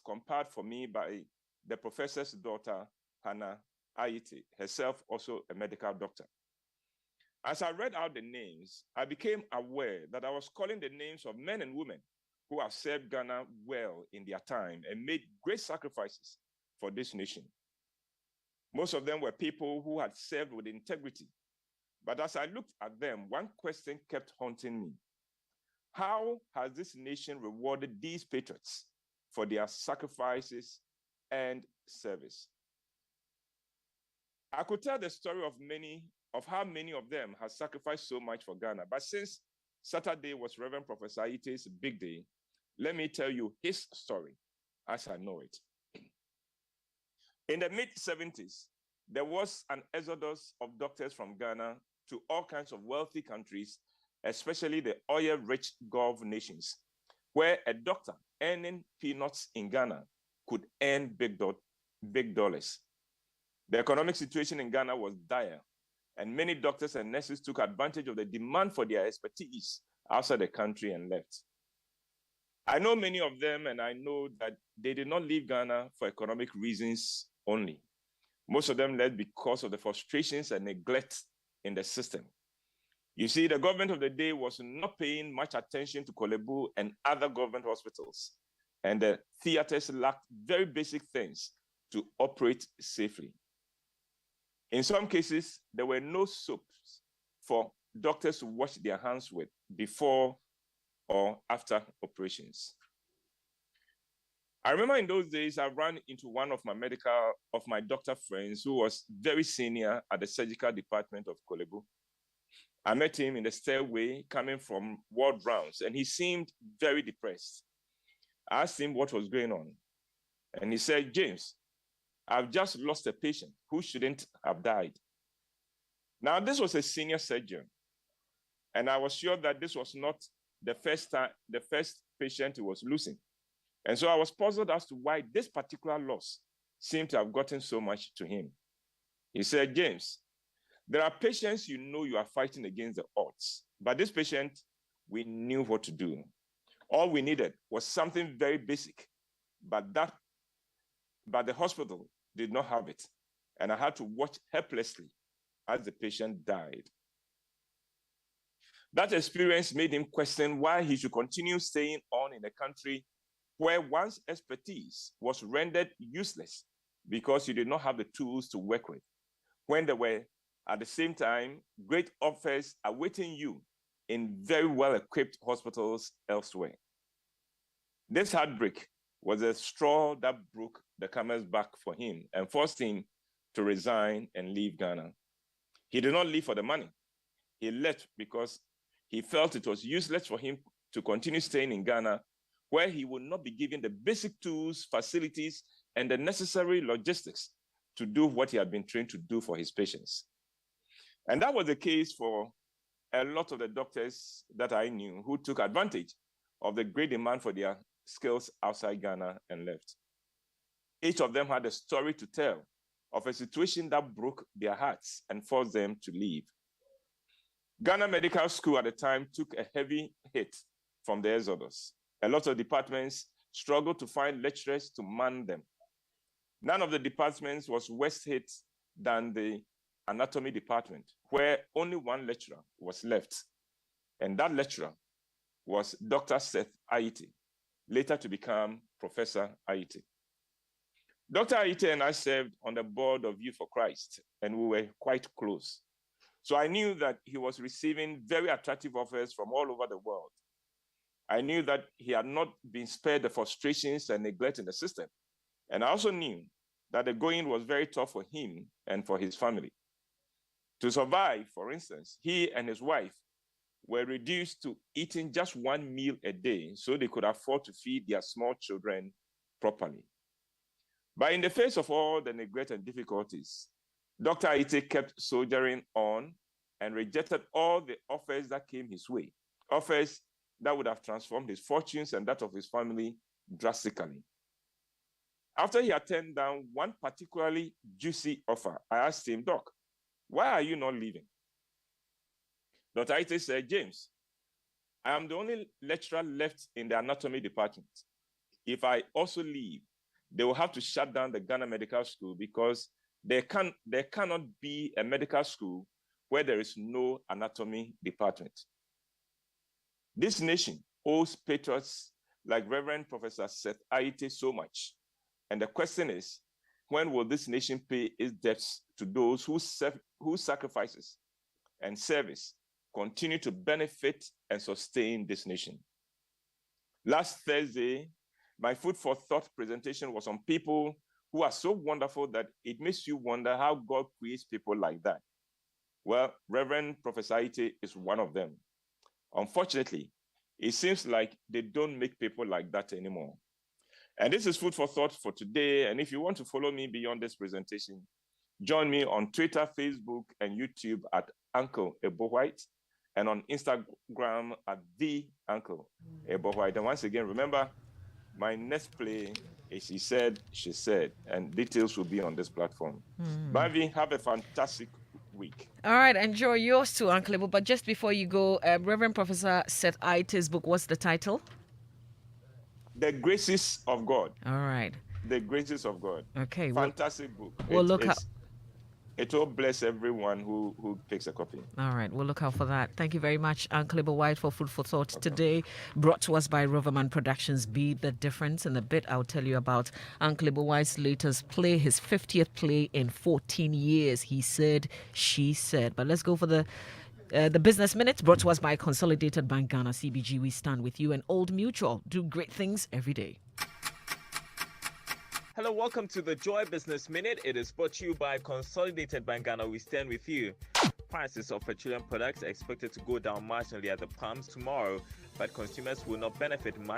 compiled for me by the professor's daughter, Hannah Ayiti, herself also a medical doctor. As I read out the names, I became aware that I was calling the names of men and women who have served Ghana well in their time and made great sacrifices for this nation. Most of them were people who had served with integrity. But as I looked at them, one question kept haunting me. How has this nation rewarded these patriots for their sacrifices and service? I could tell the story of how many of them have sacrificed so much for Ghana. But since Saturday was Reverend Professor Aite's big day, let me tell you his story as I know it. In the mid-70s, there was an exodus of doctors from Ghana to all kinds of wealthy countries, especially the oil-rich Gulf nations, where a doctor earning peanuts in Ghana could earn big dollars. The economic situation in Ghana was dire, and many doctors and nurses took advantage of the demand for their expertise outside the country and left. I know many of them, and I know that they did not leave Ghana for economic reasons only. Most of them left because of the frustrations and neglect in the system. You see, the government of the day was not paying much attention to Kolebu and other government hospitals, and the theaters lacked very basic things to operate safely. In some cases, there were no soaps for doctors to wash their hands with before or after operations. I remember in those days, I ran into one of my doctor friends who was very senior at the surgical department of Kolebu. I met him in the stairway coming from ward rounds, and he seemed very depressed. I asked him what was going on, and he said, "James, I've just lost a patient who shouldn't have died." Now, this was a senior surgeon, and I was sure that this was not the first patient he was losing. And so I was puzzled as to why this particular loss seemed to have gotten so much to him. He said, "James, there are patients you are fighting against the odds, but this patient, we knew what to do. All we needed was something very basic, but the hospital did not have it, and I had to watch helplessly as the patient died." That experience made him question why he should continue staying on in a country where one's expertise was rendered useless because you did not have the tools to work with, when there were, at the same time, great offers awaiting you in very well-equipped hospitals elsewhere. This heartbreak was a straw that broke the camel's back for him and forced him to resign and leave Ghana. He did not leave for the money. He left because he felt it was useless for him to continue staying in Ghana, where he would not be given the basic tools, facilities, and the necessary logistics to do what he had been trained to do for his patients. And that was the case for a lot of the doctors that I knew who took advantage of the great demand for their skills outside Ghana and left. Each of them had a story to tell of a situation that broke their hearts and forced them to leave. Ghana Medical School at the time took a heavy hit from the exodus. A lot of departments struggled to find lecturers to man them. None of the departments was worse hit than the anatomy department, where only one lecturer was left. And that lecturer was Dr. Seth Ayiti, later to become Professor Ayiti. Dr. Ayiti and I served on the board of Youth for Christ, and we were quite close. So I knew that he was receiving very attractive offers from all over the world. I knew that he had not been spared the frustrations and neglect in the system. And I also knew that the going was very tough for him and for his family. To survive, for instance, he and his wife were reduced to eating just one meal a day so they could afford to feed their small children properly. But in the face of all the neglect and difficulties, Dr. Ayiti kept soldiering on and rejected all the offers that came his way, offers that would have transformed his fortunes and that of his family drastically. After he had turned down one particularly juicy offer, I asked him, "Doc, why are you not leaving?" Dr. Ayiti said, "James, I am the only lecturer left in the anatomy department. if I also leave, they will have to shut down the Ghana Medical School because there cannot be a medical school where there is no anatomy department. This nation owes patriots like Reverend Professor Seth Aite so much. And the question is, when will this nation pay its debts to those whose sacrifices and service continue to benefit and sustain this nation? Last Thursday, my Food for Thought presentation was on people who are so wonderful that it makes you wonder how God creates people like that. Well, Reverend Professor Aite is one of them. Unfortunately, it seems like they don't make people like that anymore. And this is Food for Thought for today. And if you want to follow me beyond this presentation, join me on Twitter, Facebook, and YouTube at Uncle Ebo White, and on Instagram at the Uncle Ebo White. And once again, remember, my next play is She Said, She Said, and details will be on this platform. Bavi, have a fantastic week. All right, enjoy yours too, Uncle Ebo. But just before you go, Reverend Professor Seth Aite's book, what's the title? The Graces of God. All right. The Graces of God. Okay. Fantastic book. We'll look out. It will bless everyone who picks a copy. All right, we'll look out for that. Thank you very much, Uncle Ebo White, for Food for Thought today. Brought to us by Roverman Productions. Be the Difference. In a bit, I'll tell you about Uncle Ebo White's latest play, his 50th play in 14 years. He said, she said. But let's go for the Business Minute, brought to us by Consolidated Bank Ghana, CBG. We stand with you, and Old Mutual. Do great things every day. Hello, welcome to the Joy Business Minute. It is brought to you by Consolidated Bank Ghana. We stand with you. Prices of petroleum products are expected to go down marginally at the pumps tomorrow, but consumers will not benefit much